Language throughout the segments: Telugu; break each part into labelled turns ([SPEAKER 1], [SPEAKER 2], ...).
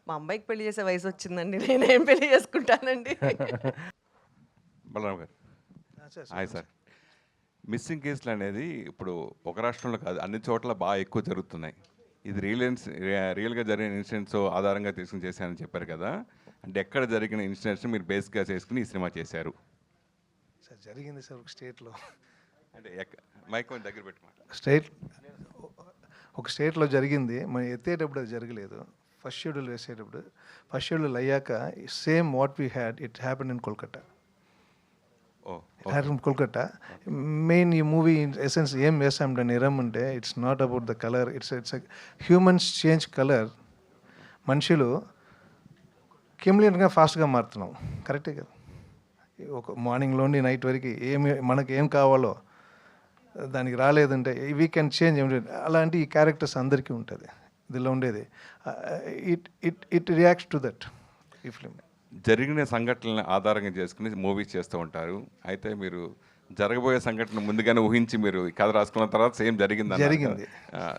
[SPEAKER 1] మా అమ్మాయికి పెళ్లి చేసే వయసు వచ్చిందండి, నేనేం పెళ్లి చేసుకుంటానండి.
[SPEAKER 2] బలరాం గారు హాయ్ సార్. మిస్సింగ్ కేసులు అనేది ఇప్పుడు ఒక రాష్ట్రంలో కాదు, అన్ని చోట్ల బాగా ఎక్కువ జరుగుతున్నాయి. ఇది రియల్గా జరిగిన ఇన్సిడెంట్స్ ఆధారంగా తీసుకుని చేశానని చెప్పారు కదా, అంటే ఎక్కడ జరిగిన ఇన్సిడెంట్స్ మీరు బేస్గా చేసుకుని ఈ సినిమా చేశారు?
[SPEAKER 3] సార్ జరిగింది సార్ ఒక స్టేట్లో,
[SPEAKER 2] అంటే మైక్ కొంచెం దగ్గర పెట్టుకోండి.
[SPEAKER 3] ఒక స్టేట్లో జరిగింది. మనం ఎత్తేటప్పుడు అది జరగలేదు. ఫస్ట్ షెడ్యూల్ వేసేటప్పుడు, ఫస్ట్ షెడ్యూల్ అయ్యాక same what we had it happen in Kolkata. Happen Kolkata. Main ఈ మూవీ ఎసెన్స్ ఏం వేసామంటే నిరం అంటే it's not about the colour, it's humans change colour. మనుషులు కెమిలియన్గా ఫాస్ట్గా మారుతున్నాం, కరెక్టే కదా. ఒక మార్నింగ్ నుండి నైట్ వరకు మనకి ఏం కావాలో దానికి రాలేదంటే వీ కెన్ చేంజ్. అలాంటి ఈ క్యారెక్టర్స్ అందరికీ ఉంటుంది దీనిలో ఉండేది. ఇట్ రియాక్ట్స్ టు దట్ ఈ ఫిలిం.
[SPEAKER 2] జరిగిన సంఘటనలను ఆధారంగా చేసుకుని మూవీస్ చేస్తూ ఉంటారు. అయితే మీరు జరగబోయే సంఘటన ముందుగానే ఊహించి మీరు కథ రాసుకున్న తర్వాత సేమ్ జరిగింది.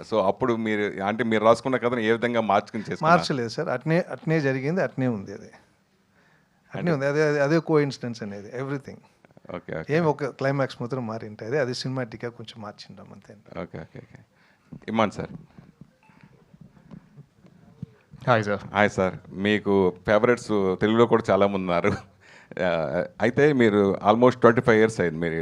[SPEAKER 2] సో అప్పుడు మీరు రాసుకున్న కథను ఏ విధంగా
[SPEAKER 3] మార్చలేదు సార్, అట్నే జరిగింది, అట్నే ఉంది. అట్నే ఉంది. అదే కో ఇన్సిడెన్స్ అనేది ఎవ్రీథింగ్.
[SPEAKER 2] ఓకే.
[SPEAKER 3] ఏం ఒక క్లైమాక్స్ మాత్రం మారింటుంది, అది సినిమాటిక్గా కొంచెం మార్చింటాం అంతే.
[SPEAKER 2] ఓకే. ఇమాన్ సార్.
[SPEAKER 4] Hi sir.
[SPEAKER 2] మీకు ఫేవరెట్స్ తెలుగులో కూడా చాలామంది ఉన్నారు. అయితే మీరు ఆల్మోస్ట్ 25 years అయింది మీరు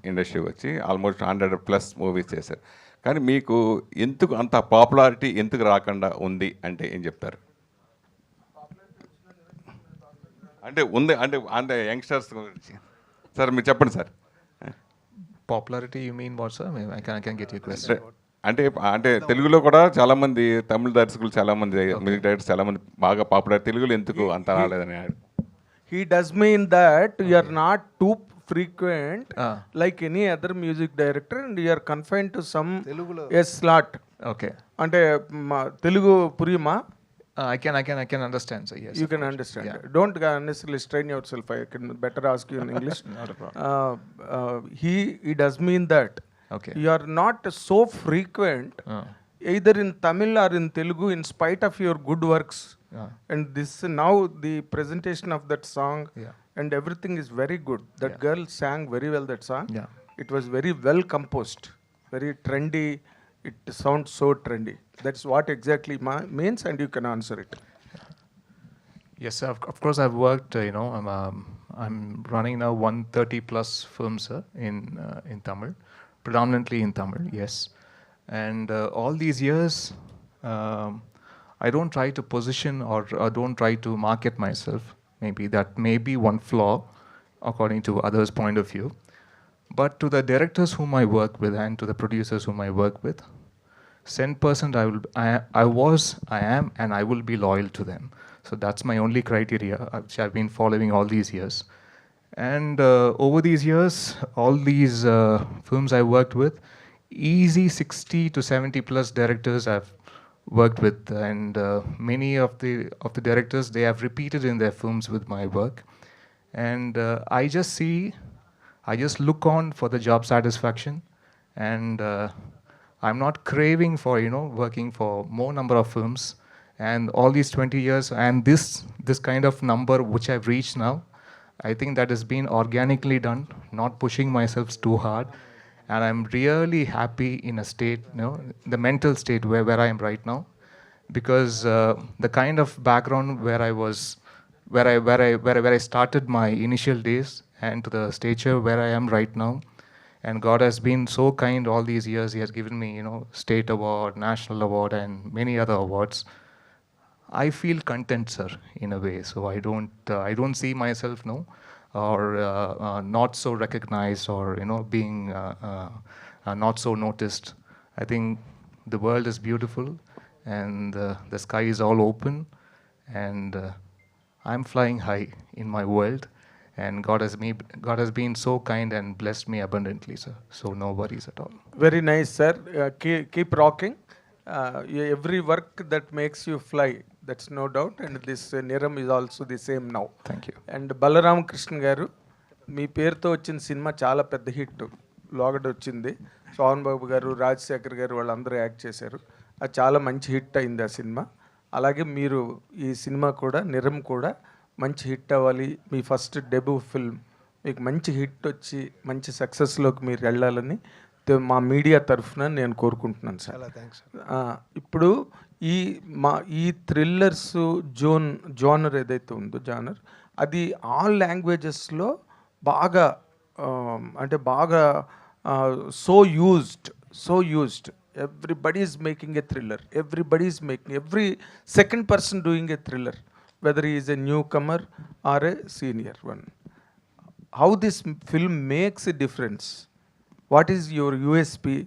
[SPEAKER 2] ఇండస్ట్రీకి వచ్చి, ఆల్మోస్ట్ 100+ మూవీస్ చేశారు. కానీ మీకు ఎందుకు అంత పాపులారిటీ ఎందుకు రాకుండా ఉంది అంటే ఏం చెప్తారు? అంటే ఉంది అంటే యంగ్స్టర్స్ గురించి సార్ మీరు చెప్పండి sir.
[SPEAKER 4] Popularity you mean what sir? I can get you question.
[SPEAKER 2] అంటే తెలుగులో కూడా చాలామంది తమిళ దర్శకులు, చాలామంది మ్యూజిక్ డైరెక్టర్స్ చాలామంది బాగా పాపులర్. తెలుగులో ఎందుకు అంత రాలేదని?
[SPEAKER 5] He does mean that you are not too frequent like any other music director and you are confined to some slot.
[SPEAKER 4] Okay.
[SPEAKER 5] అంటే Telugu పురియమా?
[SPEAKER 4] I can understand, sir. Yes.
[SPEAKER 5] You can understand. Yeah. Don't necessarily strain yourself. I can better ask you in English.
[SPEAKER 4] Not a problem.
[SPEAKER 5] He does mean that.
[SPEAKER 4] Okay.
[SPEAKER 5] You are not so frequent either in Tamil or in Telugu in spite of your good works. And this now the presentation of that song and everything is very good. That girl sang very well that song.
[SPEAKER 4] Yeah.
[SPEAKER 5] It was very well composed, very trendy. It sounds so trendy. That's what exactly means, and you can answer it.
[SPEAKER 4] Yes, sir. Of course, I've worked. I'm running now 130+ films, sir, in Tamil, predominantly in Tamil. Yes, and all these years, I don't try to position or don't try to market myself. Maybe that may be one flaw, according to others' point of view. But to the directors whom I work with and to the producers whom I work with, 100% I am, and I will be loyal to them. So that's my only criteria, which I've been following all these years. And over these years, all these films I worked with, easy 60 to 70+ directors I've worked with, and many of the directors, they have repeated in their films with my work. And I just look on for the job satisfaction, and I'm not craving for working for more number of films. And all these 20 years and this kind of number which I've reached now, I think that has been organically done, not pushing myself too hard. And I'm really happy in a state, the mental state where I am right now, because the kind of background where I was, where I started my initial days, and to the stature where I am right now, and God has been so kind all these years. He has given me, state award, national award, and many other awards. I feel content, sir, in a way. So I don't see myself or not so recognized or being not so noticed. I think the world is beautiful, and the sky is all open, and I'm flying high in my world, and God has been so kind and blessed me abundantly, sir. So no worries at all.
[SPEAKER 5] Very nice, sir. Keep rocking. Every work that makes you fly, that's no doubt, and this Niram is also the same now.
[SPEAKER 4] Thank you.
[SPEAKER 5] And Balaram Krishna garu, మీ పేరుతో వచ్చిన సినిమా చాలా పెద్ద హిట్. లోగడ వచ్చింది, సోహన్ బాబు గారు, రాజశేఖర్ గారు వాళ్ళందరూ యాక్ట్ చేశారు. అది చాలా మంచి హిట్ అయింది ఆ సినిమా. అలాగే మీరు ఈ సినిమా కూడా నిరం కూడా మంచి హిట్ అవ్వాలి. మీ ఫస్ట్ డెబ్యూ ఫిల్మ్ మీకు మంచి హిట్ వచ్చి మంచి సక్సెస్లోకి మీరు వెళ్ళాలని మా మీడియా తరఫున నేను కోరుకుంటున్నాను సార్.
[SPEAKER 3] చాలా థ్యాంక్స్ సార్.
[SPEAKER 5] ఇప్పుడు ఈ థ్రిల్లర్స్ జోనర్ ఏదైతే ఉందో జానర్ అది ఆల్ లాంగ్వేజెస్లో బాగా అంటే బాగా so used everybody is making a thriller, everybody is making, every second person doing a thriller, whether is a newcomer or a senior one. How this film makes a difference? What is your USP?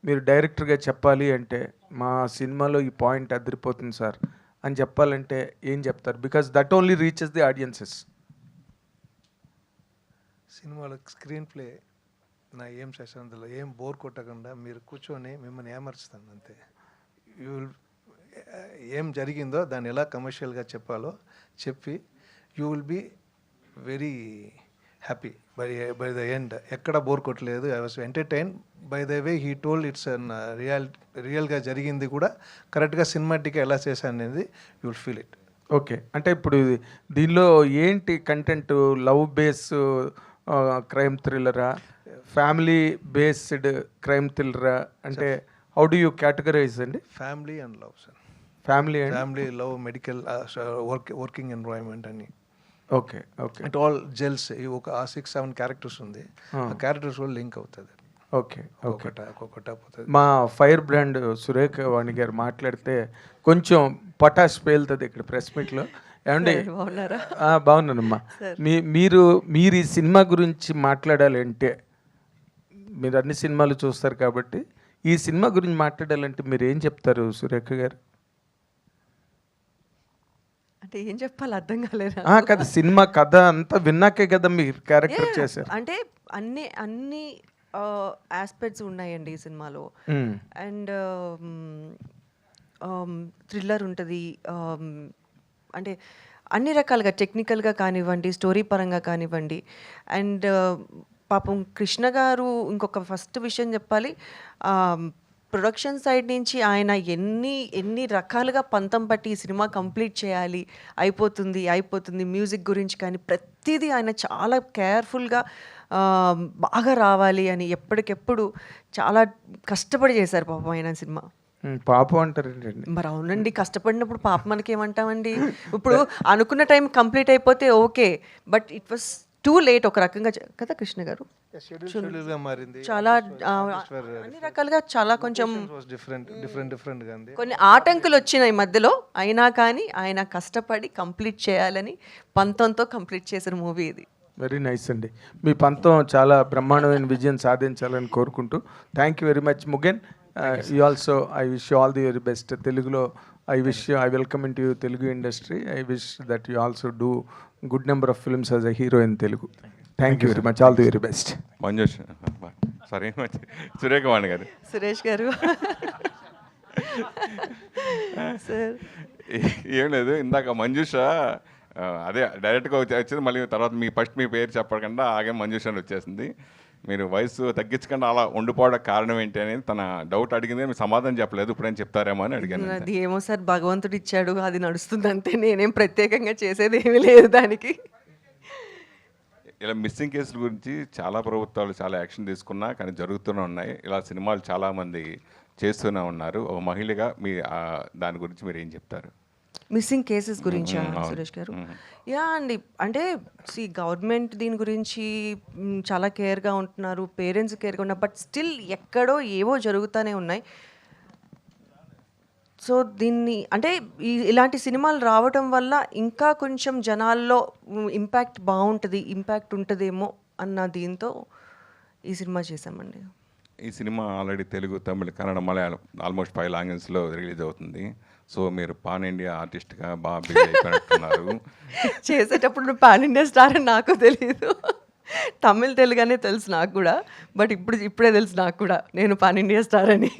[SPEAKER 5] మీరు డైరెక్టర్గా చెప్పాలి అంటే మా సినిమాలో ఈ పాయింట్ అదిరిపోతుంది సార్ అని చెప్పాలంటే ఏం చెప్తారు? Because that only reaches the audiences.
[SPEAKER 3] సినిమాలో స్క్రీన్ ప్లే నా ఏం సెషన్ అందులో ఏం బోర్ కొట్టకుండా మీరు కూర్చొని మిమ్మల్ని ఏమర్చుతాను అంతే. యూ విల్ ఏం జరిగిందో దాన్ని ఎలా కమర్షియల్గా చెప్పాలో చెప్పి you will be very happy by the end. ఎక్కడ బోర్ కొట్టలేదు. I was entertain by the way he told. It's an రియల్గా జరిగింది కూడా కరెక్ట్గా సినిమాటిక్గా ఎలా చేశాను అనేది you will feel it.
[SPEAKER 5] Okay, అంటే ఇప్పుడు దీనిలో ఏంటి కంటెంట్? లవ్ బేస్ క్రైమ్ థ్రిల్లరా, ఫ్యామిలీ బేస్డ్ క్రైమ్ థ్రిల్లరా? అంటే హౌ డూ యూ కేటగరైజ్ అండి?
[SPEAKER 3] Family and love sir.
[SPEAKER 5] Family
[SPEAKER 3] love, medical, working environment అని.
[SPEAKER 5] Okay okay,
[SPEAKER 3] it all gels. ఒక 6-7 క్యారెక్టర్స్ ఉంది. ఆ క్యారెక్టర్స్ కూడా లింక్ అవుతుంది.
[SPEAKER 5] Okay okay.
[SPEAKER 3] ఒక్కొక్కట పోతుంది.
[SPEAKER 5] మా ఫైర్ బ్రాండ్ సురేఖ వాణి గారు మాట్లాడితే కొంచెం పటాష్ పేలుతుంది ఇక్కడ ప్రెస్ మీట్లో. ఏమండి?
[SPEAKER 1] బాగున్నారా?
[SPEAKER 5] బాగున్నానమ్మా. మీరు ఈ సినిమా గురించి మాట్లాడాలంటే, మీరు అన్ని సినిమాలు చూస్తారు కాబట్టి ఈ సినిమా గురించి మాట్లాడాలంటే మీరు ఏం చెప్తారు సురేఖ గారు?
[SPEAKER 1] అంటే ఏం చెప్పాలి అర్థం కాలేదు.
[SPEAKER 5] కదా, సినిమా కథ అంతా విన్నాకే కదా మీరు క్యారెక్టర్ చేశారు.
[SPEAKER 1] అంటే అన్ని ఆస్పెక్ట్స్ ఉన్నాయండి ఈ సినిమాలో. అండ్ థ్రిల్లర్ ఉంటుంది, అంటే అన్ని రకాలుగా టెక్నికల్గా కానివ్వండి, స్టోరీ పరంగా కానివ్వండి. అండ్ పాపం కృష్ణ గారు ఇంకొక ఫస్ట్ విషయం చెప్పాలి, ప్రొడక్షన్ సైడ్ నుంచి ఆయన ఎన్ని రకాలుగా పంతం పట్టి ఈ సినిమా కంప్లీట్ చేయాలి, అయిపోతుంది మ్యూజిక్ గురించి కానీ ప్రతిదీ ఆయన చాలా కేర్ఫుల్గా బాగా రావాలి అని ఎప్పటికెప్పుడు చాలా కష్టపడి చేశారు పాపం ఆయన సినిమా.
[SPEAKER 5] పాపం అంటారండి.
[SPEAKER 1] మరి అవునండి, కష్టపడినప్పుడు పాప మనకి ఏమంటామండి? ఇప్పుడు అనుకున్న టైం కంప్లీట్ అయిపోతే okay, but it was too late ఒక రకంగా కదా కృష్ణ గారు. చాలా అన్ని రకాలుగా చాలా కొంచెం కొన్ని ఆటంకులు వచ్చినాయి మధ్యలో, అయినా కానీ ఆయన కష్టపడి కంప్లీట్ చేయాలని పంతంతో కంప్లీట్ చేసిన మూవీ ఇది.
[SPEAKER 5] వెరీ నైస్ అండి. మీ పంతం చాలా బ్రహ్మాండమైన విజయం సాధించాలని కోరుకుంటూ thank you very much Mugen. You also I wish you all the very best. తెలుగులో I welcome in to you Telugu industry. I wish that you also do good number of films as a hero in Telugu. Thank you very much. All the very best.
[SPEAKER 2] Manjush sorry Surekha Vani గారు.
[SPEAKER 1] సురేష్ గారు సార్
[SPEAKER 2] ఏం లేదు, ఇందాక మంజుష అదే డైరెక్ట్గా వచ్చింది, మళ్ళీ తర్వాత మీ పేరు చెప్పకుండా ఆగే మంజుష అని వచ్చేసింది. మీరు వయసు తగ్గించకుండా అలా ఉండిపోవడం కారణం ఏంటి అనేది తన డౌట్ అడిగింది, మీరు సమాధానం చెప్పలేదు. ఇప్పుడేం చెప్తారేమో అని అడిగాను.
[SPEAKER 1] అది ఏమో సార్, భగవంతుడు ఇచ్చాడు, అది నడుస్తుంది అంతే, నేనేం ప్రత్యేకంగా చేసేది ఏమీ లేదు దానికి.
[SPEAKER 2] ఇలా మిస్సింగ్ కేసుల గురించి చాలా ప్రభుత్వాలు చాలా యాక్షన్ తీసుకున్నా కానీ జరుగుతూనే ఉన్నాయి. ఇలా సినిమాలు చాలామంది చేస్తూనే ఉన్నారు. ఒక మహిళగా మీ దాని గురించి మీరు ఏం చెప్తారు?
[SPEAKER 1] మిస్సింగ్ కేసెస్ గురించా సురేష్ గారు? యా అండి, అంటే గవర్నమెంట్ దీని గురించి చాలా కేర్గా ఉంటున్నారు, పేరెంట్స్ కేర్గా ఉన్నారు, బట్ స్టిల్ ఎక్కడో ఏవో జరుగుతూనే ఉన్నాయి. సో దీన్ని అంటే ఇలాంటి సినిమాలు రావడం వల్ల ఇంకా కొంచెం జనాల్లో ఇంపాక్ట్ ఉంటుందేమో అన్న దీంతో ఈ సినిమా చేశామండి.
[SPEAKER 2] ఈ సినిమా ఆల్రెడీ తెలుగు, తమిళ, కన్నడ, మలయాళం ఆల్మోస్ట్ 5 లాంగ్వేజ్లో రిలీజ్ అవుతుంది. సో మీరు పాన్ ఇండియా ఆర్టిస్ట్గా బాగా బిజీ అయిపోయినట్టున్నారు.
[SPEAKER 1] చేసేటప్పుడు పాన్ ఇండియా స్టార్ అని నాకు తెలియదు, తమిళ తెలుగునే తెలుసు నాకు కూడా, బట్ ఇప్పుడే తెలుసు నాకు కూడా నేను పాన్ ఇండియా స్టార్ అని.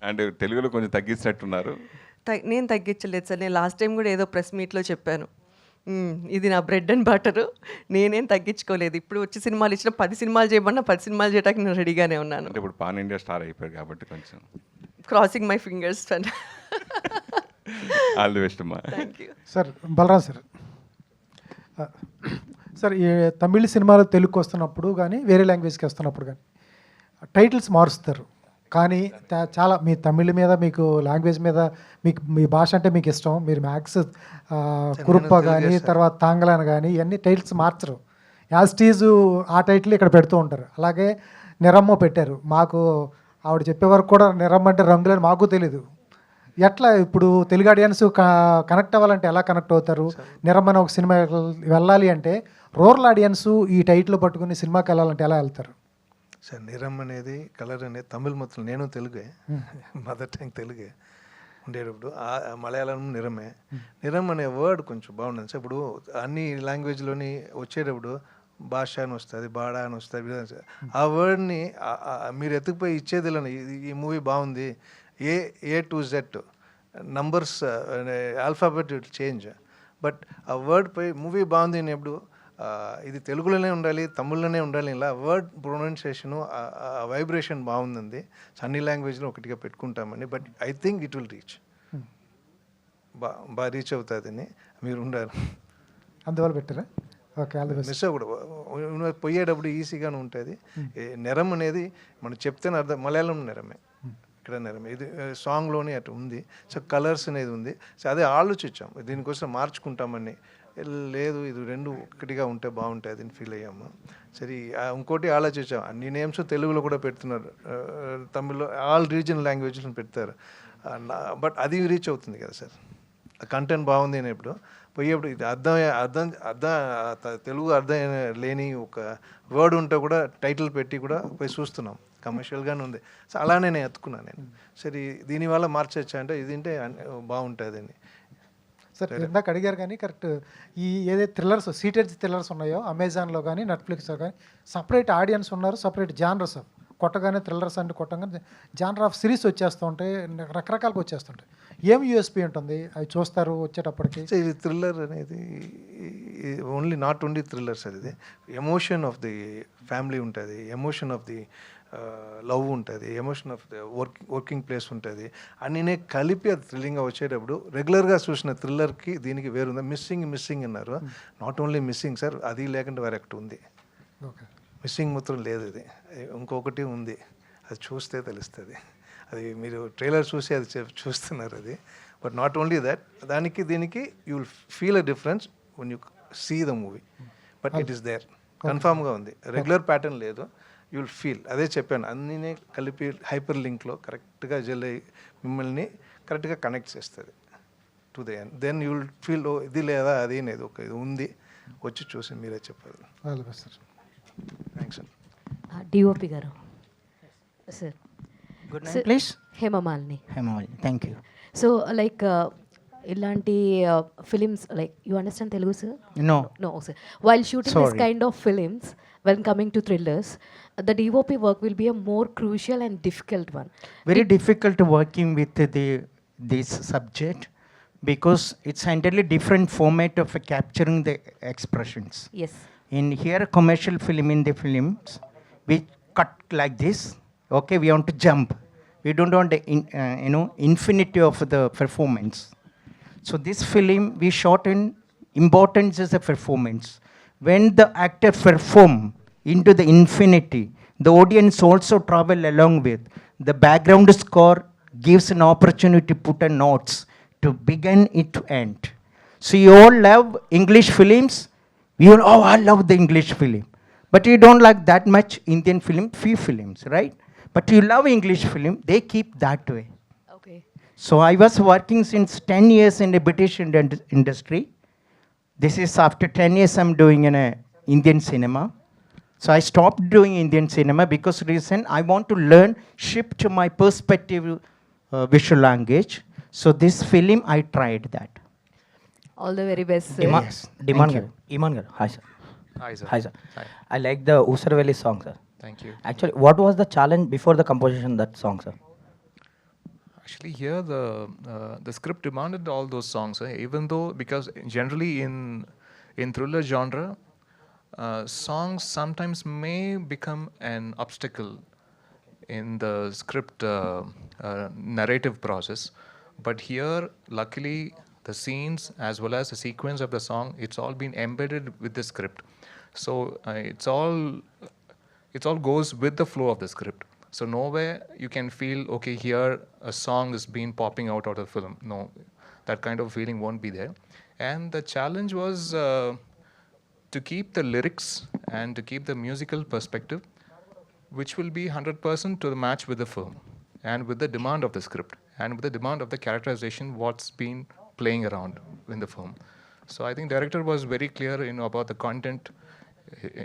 [SPEAKER 2] అండ్ తెలుగులో కొంచెం తగ్గించినట్టున్నారు.
[SPEAKER 1] నేను తగ్గించలేదు సార్, నేను లాస్ట్ టైం కూడా ఏదో ప్రెస్ మీట్లో చెప్పాను, ఇది నా బ్రెడ్ అండ్ బటరు, నేనేం తగ్గించుకోలేదు. ఇప్పుడు వచ్చి సినిమాలు ఇచ్చిన 10 సినిమాలు చేయమన్నా 10 సినిమాలు చేయడానికి నేను రెడీగానే ఉన్నాను.
[SPEAKER 2] అంటే ఇప్పుడు పాన్ ఇండియా స్టార్ అయిపోయారు కాబట్టి కొంచెం
[SPEAKER 1] crossing my fingers.
[SPEAKER 2] All the best అమ్మా.
[SPEAKER 1] Thank you.
[SPEAKER 6] Sir Balaram sir, sir ఈ తమిళ సినిమాలు తెలుగుకి వస్తున్నప్పుడు కానీ వేరే లాంగ్వేజ్కి వస్తున్నప్పుడు కానీ టైటిల్స్ మారుస్తారు, కానీ చాలా మీ తమిళ మీద మీకు లాంగ్వేజ్ మీద మీకు మీ భాష అంటే మీకు ఇష్టం, మీరు మ్యాక్స్ కురుప్ప కానీ తర్వాత తాంగలాన్ కానీ ఇవన్నీ టైటిల్స్ మార్చరు, యాజ్ టీజు ఆ టైటిల్ ఇక్కడ పెడుతూ ఉంటారు. అలాగే నిరమ్మ పెట్టారు, మాకు ఆవిడ చెప్పే వరకు కూడా నిరమ్మ అంటే రంగులని మాకు తెలీదు. ఎట్లా ఇప్పుడు తెలుగు ఆడియన్స్ కనెక్ట్ అవ్వాలంటే ఎలా కనెక్ట్ అవుతారు? నిరమ్మన ఒక సినిమా వెళ్ళాలి అంటే రూరల్ ఆడియన్స్ ఈ టైటిల్ పట్టుకుని సినిమాకి వెళ్ళాలంటే ఎలా వెళ్తారు?
[SPEAKER 3] సార్ నిరం అనేది కలర్ అనేది తమిళ్ మొత్తం, నేను తెలుగే, మదర్ టంగ్ తెలుగే ఉండేటప్పుడు మలయాళం నిరమే. నిరం అనే వర్డ్ కొంచెం బాగుంటుంది సార్. ఇప్పుడు అన్ని లాంగ్వేజ్లోని వచ్చేటప్పుడు భాష అని వస్తుంది, బాడా అని వస్తుంది. ఆ వర్డ్ని మీరు ఎత్తుకుపోయి ఇచ్చేది ఈ మూవీ బాగుంది, A to Z numbers alphabet it change, but ఆ వర్డ్ పై మూవీ బాగుంది అనేప్పుడు ఇది తెలుగులోనే ఉండాలి, తమిళ్లోనే ఉండాలి, ఇలా వర్డ్ ప్రొనౌన్సియేషను వైబ్రేషన్ బాగుంది. అన్ని లాంగ్వేజ్లో ఒకటిగా పెట్టుకుంటామని, but I think it will reach, బాగా రీచ్ అవుతుందని మీరు ఉండాలి.
[SPEAKER 6] అందువల్ల పెట్టారా? Okay, all the best.
[SPEAKER 3] Miss అవ్వకూడదు, పోయేటప్పుడు ఈజీగానే ఉంటుంది. నెరం అనేది మనం చెప్తేనే అర్థం, మలయాళం నెరమే, ఇక్కడ నెరమే, ఇది సాంగ్లోనే అటు ఉంది. సో కలర్స్ అనేది ఉంది. సో అదే ఆలోచించాం దీనికోసం మార్చుకుంటామని, లేదు ఇది రెండు ఒకటిగా ఉంటే బాగుంటుంది అని ఫీల్ అయ్యాము. సరే ఇంకోటి ఆలోచించాం, అన్ని నేమ్స్ తెలుగులో కూడా పెడుతున్నారు, తమిళ్లో ఆల్ రీజనల్ లాంగ్వేజెస్ పెడతారు, బట్ అది రీచ్ అవుతుంది కదా సార్. కంటెంట్ బాగుంది అనేప్పుడు పోయేప్పుడు ఇది అర్థం తెలుగు అర్థం లేని ఒక వర్డ్ ఉంటే కూడా టైటిల్ పెట్టి కూడా పోయి చూస్తున్నాం, కమర్షియల్గానే ఉంది. సో అలానే నేను ఎత్తుకున్నాను నేను, సరే దీనివల్ల మార్చొచ్చా అంటే ఇది అంటే బాగుంటుంది అని.
[SPEAKER 6] సార్ ఇందాక అడిగారు కానీ కరెక్ట్, ఈ ఏదైతే థ్రిల్లర్స్ సీటెడ్ థ్రిల్లర్స్ ఉన్నాయో అమెజాన్లో కానీ నెట్ఫ్లిక్స్లో కానీ సపరేట్ ఆడియన్స్ ఉన్నారు, సపరేట్ జానర్స్, కొట్టగానే థ్రిల్లర్స్ అంటే కొట్టగానే జానర్ ఆఫ్ సిరీస్ వచ్చేస్తూ ఉంటాయి, రకరకాలుగా వచ్చేస్తుంటాయి. ఏం యూఎస్పీ ఉంటుంది అవి చూస్తారు వచ్చేటప్పటికి?
[SPEAKER 3] ఇది థ్రిల్లర్ అనేది నాట్ ఓన్లీ థ్రిల్లర్స్, అది ఎమోషన్ ఆఫ్ ది ఫ్యామిలీ ఉంటుంది, ఎమోషన్ ఆఫ్ ది లవ్ ఉంటుంది, emotion of the working place ఉంటుంది, అన్నీ కలిపి అది థ్రిల్లింగ్గా వచ్చేటప్పుడు రెగ్యులర్గా చూసిన థ్రిల్లర్కి దీనికి వేరుంది. మిస్సింగ్ అన్నారు, నాట్ ఓన్లీ మిస్సింగ్ సార్, అది లేకుండా వేరే ఒకటి ఉంది.
[SPEAKER 6] ఓకే,
[SPEAKER 3] మిస్సింగ్ మాత్రం లేదు, ఇది ఇంకొకటి ఉంది, అది చూస్తే తెలుస్తుంది. అది మీరు ట్రైలర్ చూసి అది చూస్తున్నారు అది, బట్ నాట్ ఓన్లీ దట్, దానికి దీనికి you will feel a difference when you see the movie, but it is there, కన్ఫామ్గా ఉంది, రెగ్యులర్ ప్యాటర్న్ లేదు, యూ విల్ ఫీల్. అదే చెప్పాను, అన్నీ కలిపి హైపర్ లింక్లో కరెక్ట్గా జల్ అయ్యి మిమ్మల్ని కరెక్ట్గా కనెక్ట్ చేస్తుంది to the end. Then you will feel oh ఇది లేదా అది అనేది ఒక ఇది ఉంది, వచ్చి చూసి మీరే చెప్పారు.
[SPEAKER 6] All the best sir.
[SPEAKER 3] Thanks అండి.
[SPEAKER 7] డిఓపి గారు sir.
[SPEAKER 8] Good night please.
[SPEAKER 7] Hemamalini.
[SPEAKER 8] Hemamalini, thank you.
[SPEAKER 7] So like ఇలాంటి films like you understand Telugu sir? No sir. While shooting this kind of films, when coming to thrillers, the DOP work will be a more crucial and difficult one.
[SPEAKER 8] Very difficult working with this subject because it's entirely different format of capturing the expressions.
[SPEAKER 7] Yes.
[SPEAKER 8] In here commercial film, in the films we cut like this, okay, we want to jump, we don't want the infinity of the performance. So this film we shot in importance as a performance. When the actor perform into the infinity, the audience also travel along with. The background score gives an opportunity to put a notes to begin it to end. So you all love English films. We all, oh, I love the English film. But you don't like that much Indian film, few films, right? But you love English film, they keep that way.
[SPEAKER 7] Okay.
[SPEAKER 8] So I was working since 10 years in the British industry. This is after 10 years I'm doing in a Indian cinema. So I stopped doing Indian cinema because reason I want to learn, shift to my perspective visual language. So this film I tried that.
[SPEAKER 7] All the very best sir.
[SPEAKER 9] Iman garu. Hi sir.
[SPEAKER 4] Hi sir.
[SPEAKER 9] Hi sir.
[SPEAKER 4] Hi.
[SPEAKER 9] I like the Usarvelli song sir.
[SPEAKER 4] Thank you.
[SPEAKER 9] Actually, what was the challenge before the composition of that song sir?
[SPEAKER 4] Actually, here the script demanded all those songs, even though because generally in thriller genre, songs sometimes may become an obstacle in the script narrative process. But here, luckily, the scenes as well as the sequence of the song, it's all been embedded with the script. So it all goes with the flow of the script. So nowhere you can feel, okay, here a song is being popping out of the film. No, that kind of feeling won't be there. And the challenge was to keep the lyrics and to keep the musical perspective, which will be 100% to the match with the film and with the demand of the script and with the demand of the characterization, what's been playing around in the film. So I think director was very clear, about the content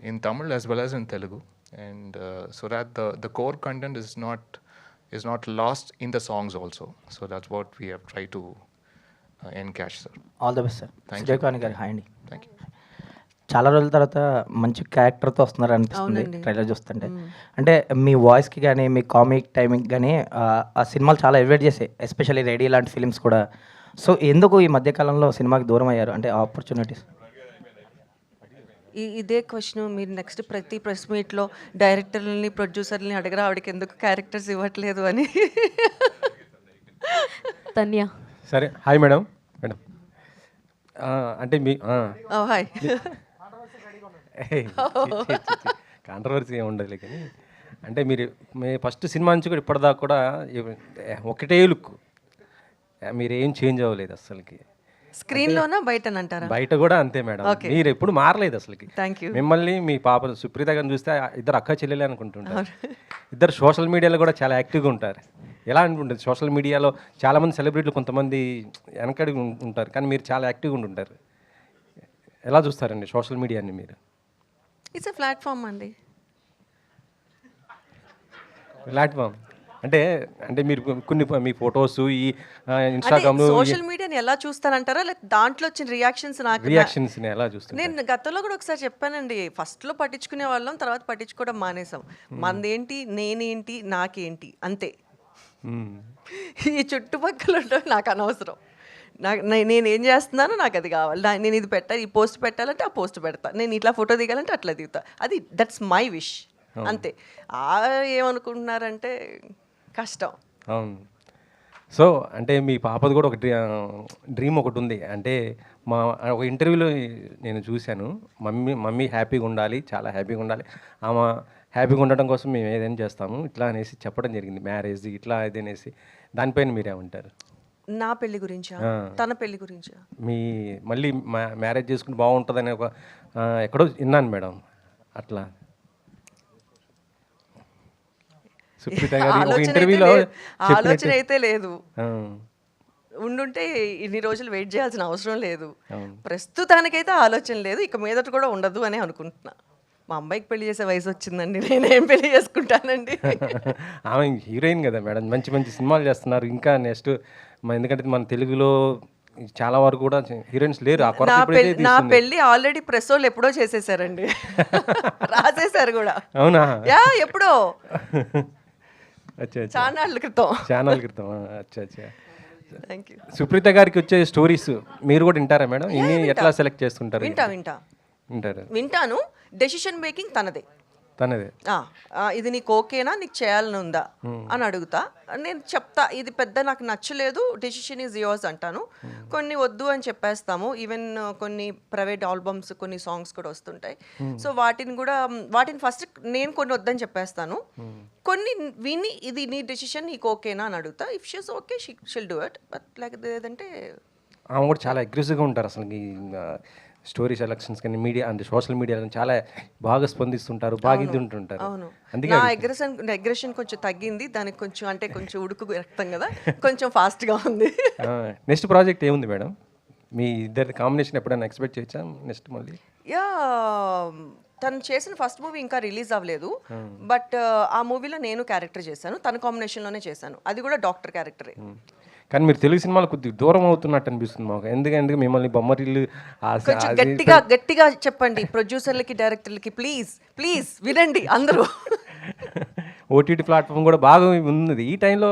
[SPEAKER 4] in Tamil as well as in Telugu, and so that the core content is not lost in the songs also. So that's what we have tried to encash, sir.
[SPEAKER 9] All the best sir.
[SPEAKER 4] Thank you.
[SPEAKER 9] Sujay గారు హాయ్ అండి.
[SPEAKER 4] Thank you.
[SPEAKER 9] చాలా రోజుల తర్వాత మంచి క్యారెక్టర్తో వస్తున్నారు అనిపిస్తుంది
[SPEAKER 1] అవునండి.
[SPEAKER 9] ట్రైలర్ చూస్తుంటే. అంటే మీ వాయిస్కి కానీ మీ కామిక్ టైమింగ్ కానీ ఆ సినిమాలు చాలా ఎలివేట్ చేసాయి, ఎస్పెషల్లీ రేడియో లాంటి ఫిలిమ్స్ కూడా. సో ఎందుకు ఈ మధ్యకాలంలో సినిమాకి దూరం అయ్యారు, అంటే ఆపర్చునిటీస్?
[SPEAKER 1] ఇదే క్వశ్చన్ మీరు నెక్స్ట్ ప్రతి ప్రెస్ మీట్లో డైరెక్టర్లని ప్రొడ్యూసర్లని అడగరా, ఆవిడకి ఎందుకు క్యారెక్టర్స్ ఇవ్వట్లేదు అని.
[SPEAKER 7] తన్య.
[SPEAKER 10] సరే, హాయ్ మేడం. మేడం అంటే మీ
[SPEAKER 1] హాయ్.
[SPEAKER 10] కాంట్రవర్సీ ఏమి ఉండదులే, కానీ అంటే మీరు మీ ఫస్ట్ సినిమా నుంచి కూడా ఇప్పటిదాకా కూడా ఒకటే లుక్, మీరు ఏం చేంజ్ అవ్వలేదు అసలుకి.
[SPEAKER 1] స్క్రీన్లోనా బయటనంటారా?
[SPEAKER 10] బయట కూడా అంతే మేడం, మీరు ఎప్పుడు మారలేదు అసలుకి.
[SPEAKER 1] Thank you.
[SPEAKER 10] మిమ్మల్ని మీ పాప సుప్రీత గారిని చూస్తే ఇద్దరు అక్క చెల్లెలే అనుకుంటుంటారు. ఇద్దరు సోషల్ మీడియాలో కూడా చాలా యాక్టివ్గా ఉంటారు. ఎలా అనుకుంటుంది, సోషల్ మీడియాలో చాలామంది సెలబ్రిటీలు కొంతమంది వెనకడిగి ఉంటారు, కానీ మీరు చాలా యాక్టివ్గా ఉంటుంటారు. ఎలా చూస్తారండి సోషల్ మీడియాని మీరు?
[SPEAKER 1] ఇట్స్ ఎ ప్లాట్ఫామ్ అండి.
[SPEAKER 10] ప్లాట్ఫామ్ అంటే మీరు కొన్ని మీ ఫొటోస్ ఈ ఇన్స్టాగ్రామ్లో
[SPEAKER 1] సోషల్ మీడియాని ఎలా చూస్తానంటారా, లేక దాంట్లో వచ్చిన
[SPEAKER 10] రియాక్షన్స్ ఎలా చూస్తారు?
[SPEAKER 1] నేను గతంలో కూడా ఒకసారి చెప్పానండి, ఫస్ట్లో పట్టించుకునే వాళ్ళం, తర్వాత పట్టించుకోవడం మానేసాం. మనదేంటి, నేనేంటి, నాకేంటి, అంతే. ఈ చుట్టుపక్కల ఉండడం నాకు అనవసరం. నేనేం చేస్తున్నానో నాకు అది కావాలి. నేను ఇది పెట్టాలి, ఈ పోస్ట్ పెట్టాలంటే ఆ పోస్ట్ పెడతా, నేను ఇట్లా ఫోటో దిగాలంటే అట్లా దిగుతా. అది దట్స్ మై విష్, అంతే. ఏమనుకుంటున్నారంటే కష్టం.
[SPEAKER 10] అవును. సో అంటే మీ పాపది కూడా ఒక డ్రీమ్ ఒకటి ఉంది. అంటే ఒక ఇంటర్వ్యూలో నేను చూశాను, మమ్మీ హ్యాపీగా ఉండాలి, చాలా హ్యాపీగా ఉండాలి, ఆమె హ్యాపీగా ఉండటం కోసం మేము ఏదైనా చేస్తాము ఇట్లా అనేసి చెప్పడం జరిగింది. మ్యారేజ్ ఇట్లా ఇదనేసి, దానిపైన మీరేమంటారు?
[SPEAKER 1] నా పెళ్లి గురించా, తన పెళ్లి గురించా?
[SPEAKER 10] మీ మళ్ళీ మ్యారేజ్ చేసుకుంటే బాగుంటుందని ఒక ఎక్కడో విన్నాను మేడం. అట్లా సుప్రీత గారి ఒక ఇంటర్వ్యూలో
[SPEAKER 1] ఆలోచన అయితే లేదు. ఉండుంటే ఇన్ని రోజులు వెయిట్ చేయాల్సిన అవసరం లేదు. ప్రస్తుతానికైతే ఆలోచన లేదు, ఇక మీదట కూడా ఉండదు అని అనుకుంటున్నా. మా అమ్మాయికి పెళ్లి చేసే వయసు వచ్చిందండి, నేనేం పెళ్లి చేసుకుంటానండి.
[SPEAKER 10] ఆమె హీరోయిన్ కదా మేడం, మంచి మంచి సినిమాలు చేస్తున్నారు. ఇంకా నెక్స్ట్ ఎందుకంటే మన తెలుగులో చాలా వరకు కూడా హీరోయిన్స్ లేరు.
[SPEAKER 1] నా పెళ్లి ఆల్రెడీ ప్రెస్ వాళ్ళు ఎప్పుడో చేసేసారండి, రాసేసారు కూడా.
[SPEAKER 10] అవునా?
[SPEAKER 1] ఎప్పుడో
[SPEAKER 10] అచ్చా
[SPEAKER 1] ఛానల్ క్రితం.
[SPEAKER 10] అచ్చా.
[SPEAKER 1] Thank you.
[SPEAKER 10] సుప్రీత గారికి వచ్చే స్టోరీస్ మీరు కూడా వింటారా మేడం? ఇన్ని ఎట్లా సెలెక్ట్ చేసుకుంటారు?
[SPEAKER 1] వింటాను. డెసిషన్ మేకింగ్ తనదే. ఇది నీకు ఓకేనా, నీకు చేయాలని ఉందా అని అడుగుతా. నేను చెప్తా, ఇది పెద్ద నాకు నచ్చలేదు, డెసిషన్ ఈజ్ యోర్స్ అంటాను. కొన్ని వద్దు అని చెప్పేస్తాము. ఈవెన్ కొన్ని ప్రైవేట్ ఆల్బమ్స్, కొన్ని సాంగ్స్ కూడా వస్తుంటాయి. సో వాటిని ఫస్ట్ నేను కొన్ని వద్దని చెప్పేస్తాను. కొన్ని విని ఇది నీ డెసిషన్, నీకు ఓకేనా అని అడుగుతా. If she's okay she'll do it. But like లేదంటే
[SPEAKER 10] ఆమె కూడా చాలా అగ్రెసివ్గా ఉంటారు అసలు. స్టోరీ సెలక్షన్స్ కానీ మీడియా అంటే సోషల్ మీడియాలో చాలా బాగా స్పందిస్తుంటారు, బాగా ఇది ఉంటుంటారు.
[SPEAKER 1] అందుకే అగ్రెషన్ కొంచెం తగ్గింది, దానికి కొంచెం అంటే కొంచెం ఉడుకు రక్తం కదా, కొంచెం ఫాస్ట్గా ఉంది.
[SPEAKER 10] నెక్స్ట్ ప్రాజెక్ట్ ఏముంది మేడం? మీ ఇద్దరి కాంబినేషన్ ఎప్పుడైనా ఎక్స్పెక్ట్ చేయొచ్చా నెక్స్ట్? మళ్ళీ
[SPEAKER 1] తను చేసిన ఫస్ట్ మూవీ ఇంకా రిలీజ్ అవ్వలేదు, బట్ ఆ మూవీలో నేను క్యారెక్టర్ చేశాను, తన కాంబినేషన్లోనే చేశాను. అది కూడా డాక్టర్ క్యారెక్టరే.
[SPEAKER 10] కానీ మీరు తెలుగు సినిమాలు కొద్దిగా దూరం అవుతున్నట్టు అనిపిస్తుంది మాకు. ఎందుకంటే మిమ్మల్ని బొమ్మరిల్లు
[SPEAKER 1] గట్టిగా చెప్పండి ప్రొడ్యూసర్లకి, డైరెక్టర్లకి, ప్లీజ్ వినండి అందరూ.
[SPEAKER 10] ఓటీటీ ప్లాట్ఫామ్ కూడా బాగా ఉంది ఈ టైంలో.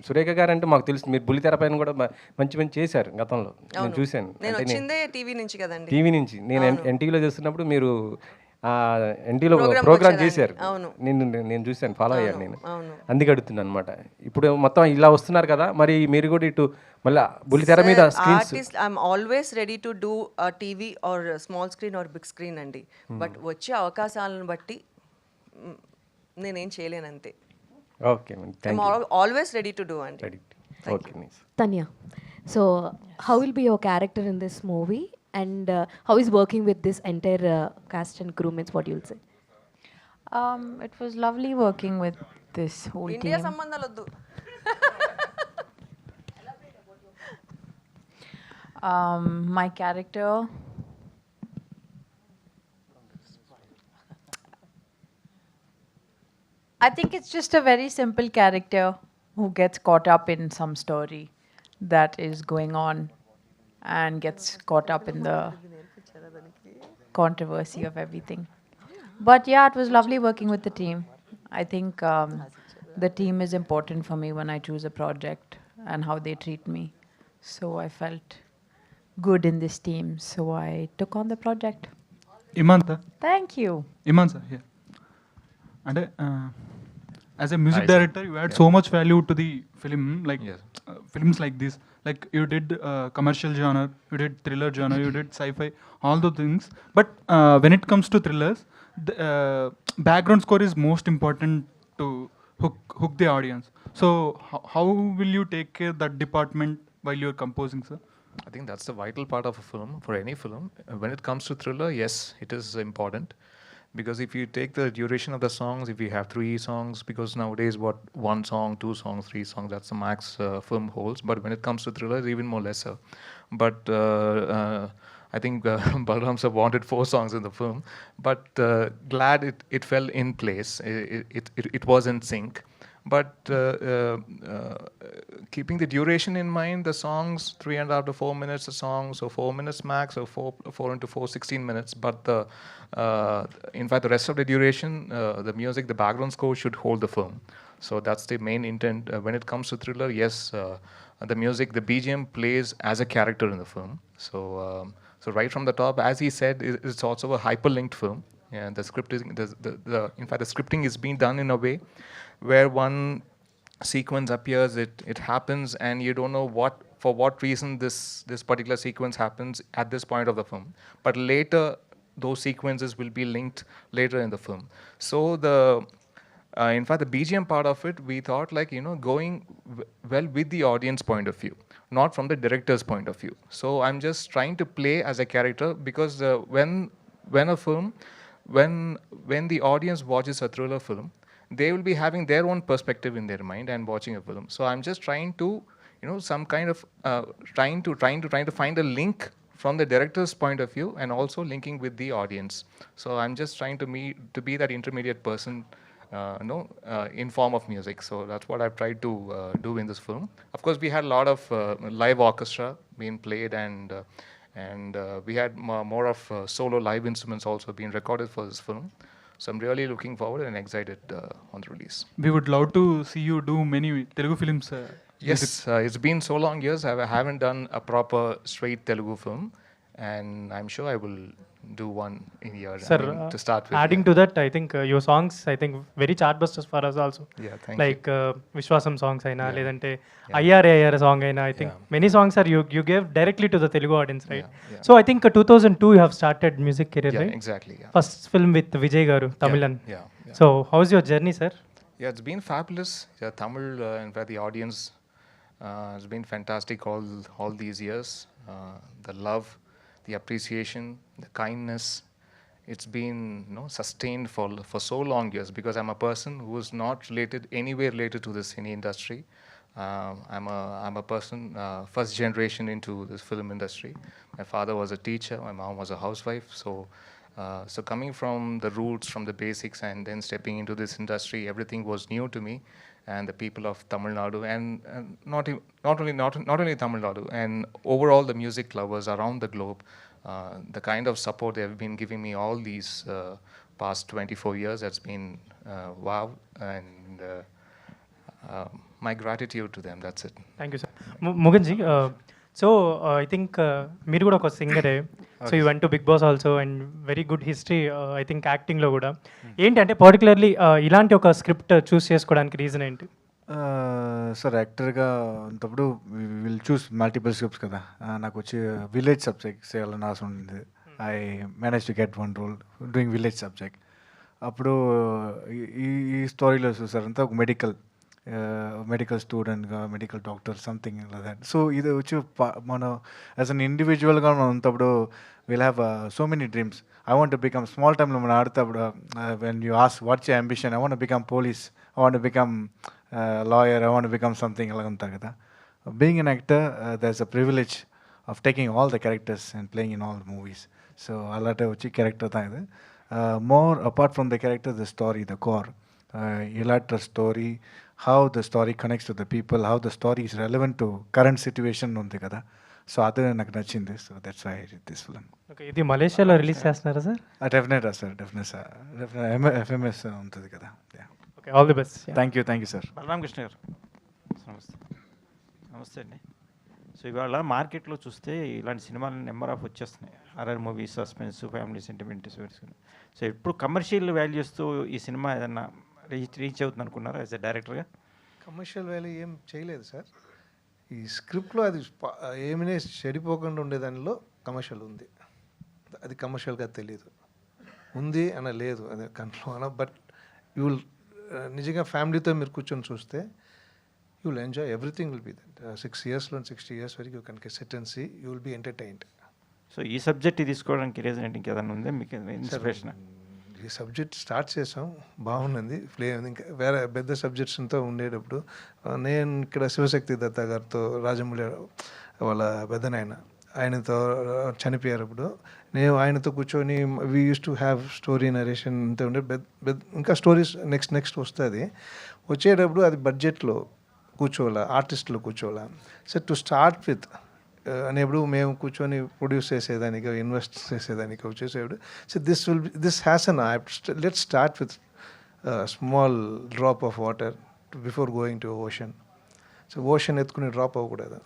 [SPEAKER 10] సురేఖ గారు అంటే మాకు తెలుసు, మీరు బుల్లితెర పైన కూడా మంచి చేశారు గతంలో, నేను చూశాను.
[SPEAKER 1] నేను వచ్చిందే టీవీ నుంచి కదండి.
[SPEAKER 10] టీవీ నుంచి నేను ఎన్టీవీలో చేస్తున్నప్పుడు మీరు ఎన్టీలో
[SPEAKER 1] Program
[SPEAKER 10] ప్రోగ్రామ్
[SPEAKER 1] వచ్చేదాన్ని.
[SPEAKER 10] చేశారు.
[SPEAKER 1] అవును.
[SPEAKER 10] నేను చూశాను, ఫాలో అయ్యాను నేను.
[SPEAKER 1] అవును.
[SPEAKER 10] అందుకే అడుగుతున్నాను అనమాట. ఇప్పుడు మొత్తం ఇలా వస్తున్నారు కదా, మరి మీరు కూడా ఇటు మళ్ళీ బుల్లితెర మీద screens.
[SPEAKER 1] Artist I'm always ready to do TV or small screen or big screen అండి. బట్ వచ్చే అవకాశాలను బట్టి నేనేం చేయలేను అంతే.
[SPEAKER 10] Okay madam, thank you.
[SPEAKER 1] Always ready to do అండి.
[SPEAKER 10] Ready. Okay nice.
[SPEAKER 7] Tanya, so how will be your character in this movie, and how is working with this entire cast and crew? Means what you'll say?
[SPEAKER 11] It was lovely working with this whole
[SPEAKER 1] India
[SPEAKER 11] team.
[SPEAKER 1] సంబంధాలు వద్దు.
[SPEAKER 11] My character, I think it's just a very simple character who gets caught up in some story that is going on and gets caught up in the controversy of everything. But yeah, it was lovely working with the team. I think the team is important for me when I choose a project and how they treat me. So I felt good in this team, so I took on the project.
[SPEAKER 12] Imanta.
[SPEAKER 11] Thank you.
[SPEAKER 12] Iman sir, here. And as a music director, you add so much value to the film, like films like this. Like you did commercial genre, you did thriller genre, you did sci-fi, all those things. But when it comes to thrillers, the background score is most important to hook the audience. So how will you take care of that department while you're composing, sir?
[SPEAKER 4] I think that's the vital part of a film, for any film. When it comes to thriller, yes, it is important. Because if you take the duration of the songs, if you have 3 songs, because nowadays what 1 song, 2 songs, 3 songs, that's the max film holds. But when it comes to thriller, it's even more lesser. But I think Balram sir wanted 4 songs in the film. But glad it fell in place. It was in sync. But keeping the duration in mind, the songs 3.5 to 4 minutes a song, so 4 minutes max, or 4 into 4, 16 minutes. But in fact, the rest of the duration, the music, the background score should hold the film. So that's the main intent. When it comes to thriller, yes, the music, the BGM plays as a character in the film. So right from the top, as he said, it's also a hyperlinked film. And the script is in fact the scripting is being done in a way where one sequence appears, it happens, and you don't know for what reason this particular sequence happens at this point of the film. But later, those sequences will be linked later in the film. So in fact, the BGM part of it, we thought going well with the audience point of view, not from the director's point of view. So I'm just trying to play as a character, because when the audience watches a thriller film, they will be having their own perspective in their mind and watching a film. So I'm just trying to, some kind of trying to find a link from the director's point of view, and also linking with the audience. So I'm just trying to be that intermediate person, in form of music. So that's what I've tried to do in this film. Of course, we had a lot of live orchestra being played, and we had more of solo live instruments also being recorded for this film. So I'm really looking forward and excited on the release.
[SPEAKER 12] We would love to see you do many Telugu films.
[SPEAKER 4] Yes, it's been so long years. I haven't done a proper straight Telugu film, and I'm sure I will do one in a year.
[SPEAKER 13] Sir,
[SPEAKER 4] to start with.
[SPEAKER 13] adding to that, I think your songs, I think very chartbusters for us also.
[SPEAKER 4] Yeah, thank
[SPEAKER 13] like Vishwasam songs aina,
[SPEAKER 4] Yeah.
[SPEAKER 13] ledante
[SPEAKER 4] Yeah.
[SPEAKER 13] IRAR song aina, I think
[SPEAKER 4] Yeah.
[SPEAKER 13] many songs are you gave directly to the Telugu audience, right?
[SPEAKER 4] Yeah.
[SPEAKER 13] So I think 2002 you have started music career,
[SPEAKER 4] Yeah,
[SPEAKER 13] right?
[SPEAKER 4] exactly, yeah.
[SPEAKER 13] First film with Vijay Garu, Tamilan.
[SPEAKER 4] Yeah.
[SPEAKER 13] So how's your journey, sir?
[SPEAKER 4] Yeah, it's been fabulous. Yeah, Tamil, in fact, the audience has been fantastic all these years. The love, the appreciation, the kindness, it's been sustained for so long years, because I'm a person who is not anywhere related to the cine industry. I'm a person first generation into this film industry. My father was a teacher, my mom was a housewife. So coming from the roots, from the basics, and then stepping into this industry, everything was new to me. And the people of Tamil Nadu, and not only Tamil Nadu, and overall the music lovers around the globe, the kind of support they have been giving me all these past 24 years, has been wow. And my gratitude to them, that's it.
[SPEAKER 13] Thank you, sir. Muganji, so I think మీరు కూడా ఒక సింగరే, so you went to Bigg Boss also and very good history I think యాక్టింగ్లో కూడా. ఏంటి అంటే పర్టికులర్లీ ఇలాంటి ఒక స్క్రిప్ట్ చూస్ చేసుకోవడానికి రీజన్ ఏంటి?
[SPEAKER 3] సార్ యాక్టర్గా అంతప్పుడు విల్ చూస్ మల్టిపుల్ స్క్రిప్ట్స్ కదా. నాకు వచ్చి విలేజ్ సబ్జెక్ట్ చేయాలని ఆశ ఉంది. I manage to get one role doing village subject. అప్పుడు ఈ స్టోరీలో చూసారంతా ఒక మెడికల్ స్టూడెంట్గా, medical doctor something that. So ఇది వచ్చి మనం యాజ్ అన్ ఇండివిజువల్గా మనం అంతప్పుడు will have so many dreams. I want to become small టైంలో మనం ఆడితేప్పుడు when you ask what's your ambition, I want to become police, I want to become lawyer, I want to become something అలాగ ఉంటారు కదా. Being an actor, there's a privilege of taking all the characters and playing in all the movies. So అలాంటి వచ్చి క్యారెక్టర్ దా ఇది. More apart from the character, the story, the core. ఇలాంటి story, how the story connects to the people, how the story is relevant to current situation ఉంది కదా. సో అదే నాకు నచ్చింది. So that's why I did this film.
[SPEAKER 13] Okay, ఇది మలేషియాలో రిలీజ్ చేస్తున్నారా sir?
[SPEAKER 3] Definite sir, definite sir, FMS ఉంటుంది కదా.
[SPEAKER 13] Okay, all the best.
[SPEAKER 3] Thank you sir.
[SPEAKER 14] Balaramakrishna గారు నమస్తే. నమస్తే అండి. సో ఇవాళ మార్కెట్లో చూస్తే ఇలాంటి సినిమాలు నెంబర్ ఆఫ్ వచ్చేస్తున్నాయి. Horror movies, suspense, family sentiment. So ఇప్పుడు కమర్షియల్ వాల్యూస్తో ఈ సినిమా ఏదన్నా రీచ్ అవుతుంది అనుకున్నారా యాజ్ ఎ డైరెక్టర్గా?
[SPEAKER 3] కమర్షియల్ వాల్యూ ఏం చేయలేదు సార్. ఈ స్క్రిప్ట్లో అది ఏమైనా చెడిపోకుండా ఉండేదానిలో కమర్షియల్ ఉంది. అది కమర్షియల్గా తెలియదు, ఉంది అన లేదు, అది కంట్రోల్ అన. బట్ యూ విల్ నిజంగా ఫ్యామిలీతో మీరు కూర్చొని చూస్తే you will enjoy, everything will be that. 6 yearsలో 60 years వరకు you can sit and see, you will be entertained.
[SPEAKER 14] So ఈ సబ్జెక్ట్ తీసుకోవడానికి రీజన్ ఏంటి? ఇంకేదన్నా ఉందా మీకు ఇన్స్పిరేషన్?
[SPEAKER 3] ఈ సబ్జెక్ట్ స్టార్ట్ చేసాం, బాగున్నది. ఇంకా వేరే పెద్ద సబ్జెక్ట్స్తో ఉండేటప్పుడు నేను ఇక్కడ శివశక్తి దత్తా గారితో, రాజమౌళి వాళ్ళ పెద్దనాయన, ఆయనతో చనిపోయారు. అప్పుడు నేను ఆయనతో కూర్చొని we use to have story narration అంతా ఉండే. ఇంకా స్టోరీస్ నెక్స్ట్ వస్తుంది. వచ్చేటప్పుడు అది బడ్జెట్లో కూర్చోవాలా, ఆర్టిస్టులు కూర్చోవాలా. సో టు స్టార్ట్ విత్ అనేప్పుడు మేము కూర్చొని ప్రొడ్యూస్ చేసేదానికి, ఇన్వెస్ట్ చేసేదానికి వచ్చేసేప్పుడు, so this has an let start with small drop of water before going to ocean. So ocean ఎత్తుకుని డ్రాప్ అవ్వకూడదు,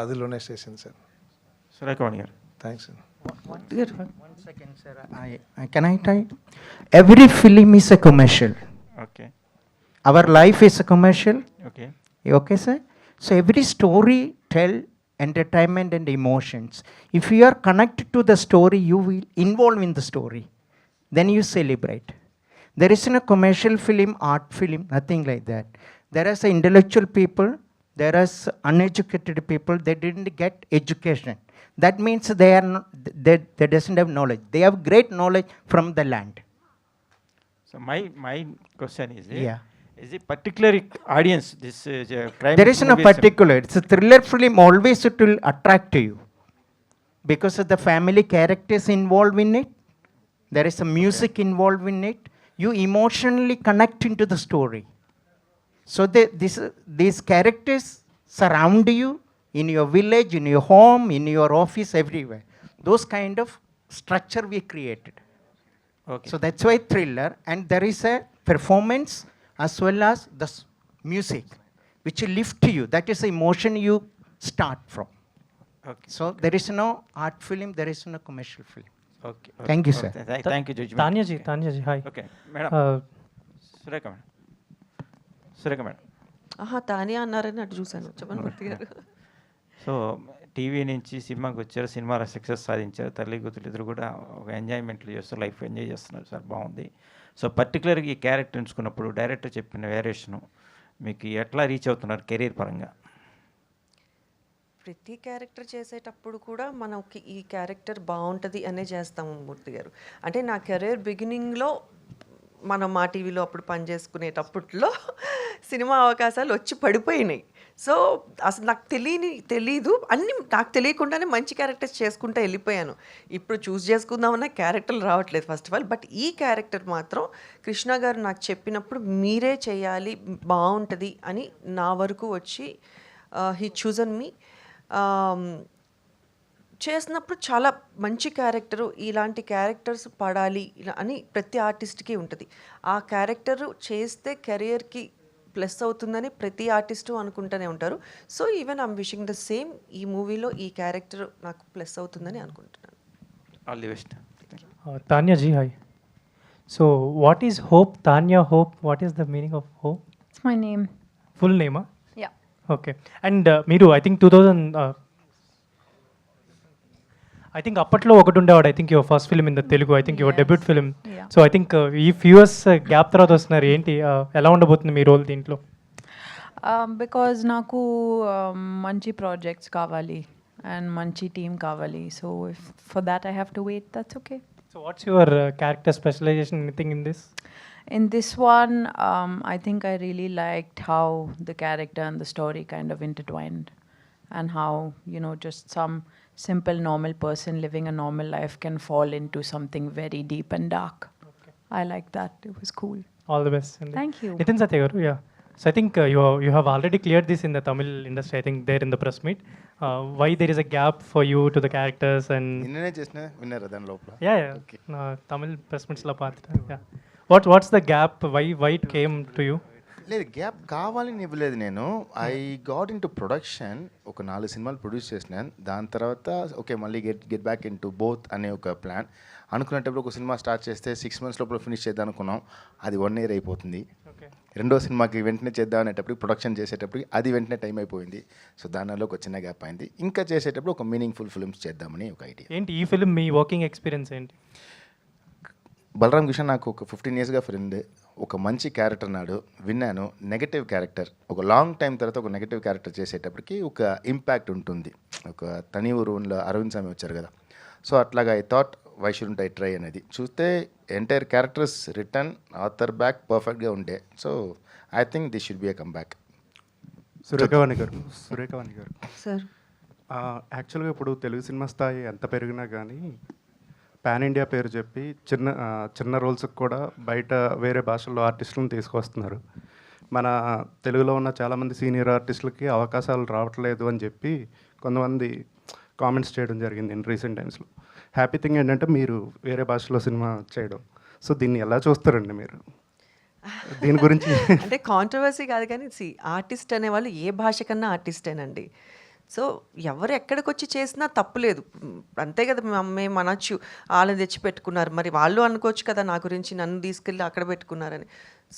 [SPEAKER 3] అదిలోనే చేసింది సార్.
[SPEAKER 14] సురేఖవాణి గారు
[SPEAKER 3] thanks sir.
[SPEAKER 8] 1 second, sir. Can I try? Every film is a commercial.
[SPEAKER 14] Okay.
[SPEAKER 8] Our life is a commercial.
[SPEAKER 14] Okay.
[SPEAKER 8] Okay, sir? So every story tell entertainment and emotions. If you are connected to the story, you will involve in the story. Then you celebrate. There isn't a commercial film, art film, nothing like that. There is intellectual people, there is uneducated people, they didn't get education. That means they are not, they doesn't have knowledge. They have great knowledge from the land.
[SPEAKER 14] So my question is,
[SPEAKER 8] Yeah.
[SPEAKER 14] is it particular audience, this crime
[SPEAKER 8] There isn't a
[SPEAKER 14] movies?
[SPEAKER 8] particular, it's a thriller film, always it will attract you. Because of the family characters involved in it, there is a music involved in it, you emotionally connect into the story. So these characters surround you in your village, in your home, in your office, everywhere. Those kind of structure we created.
[SPEAKER 14] Okay.
[SPEAKER 8] So that's why thriller, and there is a performance as well as the music, which will lift you. That is the emotion you start from.
[SPEAKER 14] Okay.
[SPEAKER 8] So there is no art film, there is no commercial film.
[SPEAKER 14] Okay.
[SPEAKER 8] Thank you, sir.
[SPEAKER 14] Thank you, Judge.
[SPEAKER 13] Tanya ji, hi.
[SPEAKER 14] Okay, madam. Surekha madam. Surekha madam.
[SPEAKER 1] Tania అన్నారని అటు చూశాను, చెప్పండి మూర్తి గారు.
[SPEAKER 14] సో టీవీ నుంచి సినిమాకి వచ్చారు, సినిమాలో సక్సెస్ సాధించారు, తల్లి కూతురు ఇద్దరు కూడా ఒక ఎంజాయ్మెంట్లు చేస్తారు, లైఫ్ ఎంజాయ్ చేస్తున్నారు సార్, బాగుంది. సో పర్టికులర్గా ఈ క్యారెక్టర్ ఎంచుకున్నప్పుడు డైరెక్టర్ చెప్పిన వేరియేషను మీకు ఎట్లా రీచ్ అవుతున్నారు కెరీర్ పరంగా?
[SPEAKER 1] ప్రతి క్యారెక్టర్ చేసేటప్పుడు కూడా మనకి ఈ క్యారెక్టర్ బాగుంటుంది అనే చేస్తాము మూర్తి గారు. అంటే నా కెరీర్ బిగినింగ్లో మనం మా టీవీలో అప్పుడు పనిచేసుకునేటప్పట్లో సినిమా అవకాశాలు వచ్చి పడిపోయినాయి. సో అసలు నాకు తెలీదు, అన్నీ నాకు తెలియకుండానే మంచి క్యారెక్టర్స్ చేసుకుంటూ వెళ్ళిపోయాను. ఇప్పుడు చూస్ చేసుకుందామన్న క్యారెక్టర్లు రావట్లేదు ఫస్ట్ ఆఫ్ ఆల్. బట్ ఈ క్యారెక్టర్ మాత్రం కృష్ణ గారు నాకు చెప్పినప్పుడు మీరే చేయాలి, బాగుంటుంది అని నా వరకు వచ్చి హీ చూజన్ మీ. చేసినప్పుడు చాలా మంచి క్యారెక్టరు, ఇలాంటి క్యారెక్టర్స్ పడాలి ఇలా అని ప్రతి ఆర్టిస్ట్కి ఉంటుంది. ఆ క్యారెక్టర్ చేస్తే కెరియర్కి ప్లస్ అవుతుందని ప్రతి ఆర్టిస్టు అనుకుంటూనే ఉంటారు. So even I'm wishing the same, ఈ మూవీలో ఈ క్యారెక్టర్ నాకు ప్లస్ అవుతుందని అనుకుంటున్నాను.
[SPEAKER 14] All the best.
[SPEAKER 13] Tanya ji, hi. So, what is Hope? Tanya Hope, what is the meaning of Hope?
[SPEAKER 11] It's my name.
[SPEAKER 13] Full name, huh?
[SPEAKER 11] Yeah.
[SPEAKER 13] Okay. And మీరు ఐ థింక్ 2000 ఐ థింక్ అప్పట్లో ఒకటి ఉండేవాడు. I think your first film in the Telugu, I think your debut film.
[SPEAKER 11] Yeah.
[SPEAKER 13] So I think ఈ ఫ్యూ ఇయర్స్ గ్యాప్ తర్వాత వస్తున్నారు. ఏంటి ఎలా ఉండబోతుంది మీ రోల్ దీంట్లో?
[SPEAKER 11] Because నాకు మంచి ప్రాజెక్ట్స్ కావాలి అండ్ మంచి టీమ్ కావాలి. So if for that I have to wait, that's okay.
[SPEAKER 13] So what's your character specialization, anything in this?
[SPEAKER 11] In this one, I think I really liked how the character and the story kind of intertwined, and how, you know, just some simple normal person living a normal life can fall into something very deep and dark. Okay. I like that. It was cool.
[SPEAKER 13] All the best.
[SPEAKER 11] Thank you.
[SPEAKER 13] Nitin Satya garu, yeah. So I think you have already cleared this in the Tamil industry, I think there in the press meet. Why there is a gap for you to the characters and...
[SPEAKER 15] నిన్ననే చేసిన విన్నర్ దాని లోపల.
[SPEAKER 13] Yeah. Tamil press meets la paatra. Yeah. What's the gap? Why it came to you?
[SPEAKER 15] లేదు, గ్యాప్ కావాలని ఇవ్వలేదు నేను. I got in to production, ఒక 4 సినిమాలు ప్రొడ్యూస్ చేసినాను. దాని తర్వాత ఓకే మళ్ళీ get back in to both అనే ఒక ప్లాన్ అనుకునేటప్పుడు ఒక సినిమా స్టార్ట్ చేస్తే 6 months లోపల ఫినిష్ చేద్దాం అనుకున్నాం. అది 1 year అయిపోతుంది. రెండో సినిమాకి వెంటనే చేద్దాం అనేటప్పుడు ప్రొడక్షన్ చేసేటప్పుడు అది వెంటనే టైం అయిపోయింది. సో దానిలో ఒక చిన్న గ్యాప్ అయింది. ఇంకా చేసేటప్పుడు ఒక మీనింగ్ఫుల్ ఫిల్మ్స్ చేద్దామని ఒక ఐడియా.
[SPEAKER 13] ఏంటి ఈ ఫిల్మ్ మీ వర్కింగ్ ఎక్స్పీరియన్స్ ఏంటి?
[SPEAKER 15] బలరామ్ కృష్ణ నాకు ఒక 15 yearsగా ఫ్రెండ్. ఒక మంచి క్యారెక్టర్ నాడు విన్నాను. నెగటివ్ క్యారెక్టర్ ఒక లాంగ్ టైం తర్వాత ఒక నెగటివ్ క్యారెక్టర్ చేసేటప్పటికి ఒక ఇంపాక్ట్ ఉంటుంది. ఒక తని ఊరులో అరవింద్ స్వామి వచ్చారు కదా, సో అట్లాగా I thought why shouldn't I try అనేది. చూస్తే entire characters return author back పర్ఫెక్ట్గా ఉండే. So I think this should be a come back.
[SPEAKER 16] Surekhavani గారు
[SPEAKER 1] సార్,
[SPEAKER 16] యాక్చువల్గా ఇప్పుడు తెలుగు సినిమా స్థాయి ఎంత పెరిగినా కానీ పాన్ ఇండియా పేరు చెప్పి చిన్న రోల్స్కి కూడా బయట వేరే భాషల్లో ఆర్టిస్టులను తీసుకొస్తున్నారు. మన తెలుగులో ఉన్న చాలామంది సీనియర్ ఆర్టిస్టులకి అవకాశాలు రావట్లేదు అని చెప్పి కొంతమంది కామెంట్స్ చేయడం జరిగింది ఇన్ రీసెంట్ టైమ్స్లో. హ్యాపీ థింగ్ ఏంటంటే మీరు వేరే భాషలో సినిమా చేయడం. సో దీన్ని ఎలా చూస్తారండి మీరు? దీని గురించి
[SPEAKER 1] అంటే కాంట్రవర్సీ కాదు కానీ ఆర్టిస్ట్ అనేవాళ్ళు ఏ భాష కన్నా ఆర్టిస్టేనండి. సో ఎవరు ఎక్కడికి వచ్చి చేసినా తప్పులేదు, అంతే కదా. మేము అనొచ్చు వాళ్ళని తెచ్చి పెట్టుకున్నారు, మరి వాళ్ళు అనుకోవచ్చు కదా నా గురించి నన్ను తీసుకెళ్ళి అక్కడ పెట్టుకున్నారని.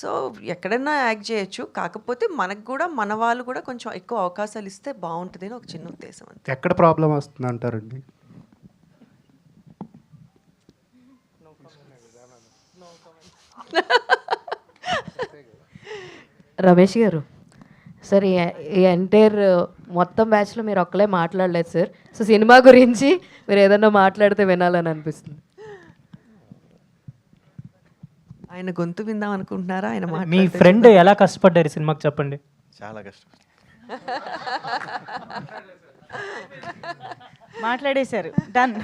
[SPEAKER 1] సో ఎక్కడైనా యాక్ట్ చేయొచ్చు, కాకపోతే మనకు కూడా మన వాళ్ళు కూడా కొంచెం ఎక్కువ అవకాశాలు ఇస్తే బాగుంటుంది అని ఒక చిన్న ఉద్దేశం అంతే.
[SPEAKER 16] ఎక్కడ ప్రాబ్లం వస్తుంది అంటారండి?
[SPEAKER 7] రమేష్ గారు, సార్ ఈ ఎంటైర్ మొత్తం బ్యాచ్లో మీరు ఒక్కలే మాట్లాడలేదు సార్. సో సినిమా గురించి మీరు ఏదన్నా మాట్లాడితే వినాలని అనిపిస్తుంది.
[SPEAKER 1] ఆయన గొంతు విందాం అనుకుంటున్నారా? ఆయన
[SPEAKER 13] మీ ఫ్రెండ్ ఎలా కష్టపడ్డారు సినిమాకి చెప్పండి.
[SPEAKER 15] చాలా కష్టం.
[SPEAKER 17] మాట్లాడేశారు. Done.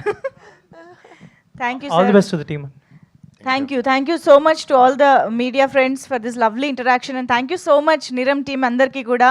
[SPEAKER 17] Thank you.
[SPEAKER 13] All the best to the team.
[SPEAKER 17] Thank you so much to all the media friends for this lovely interaction, and thank you so much Niram team అందరికీ కూడా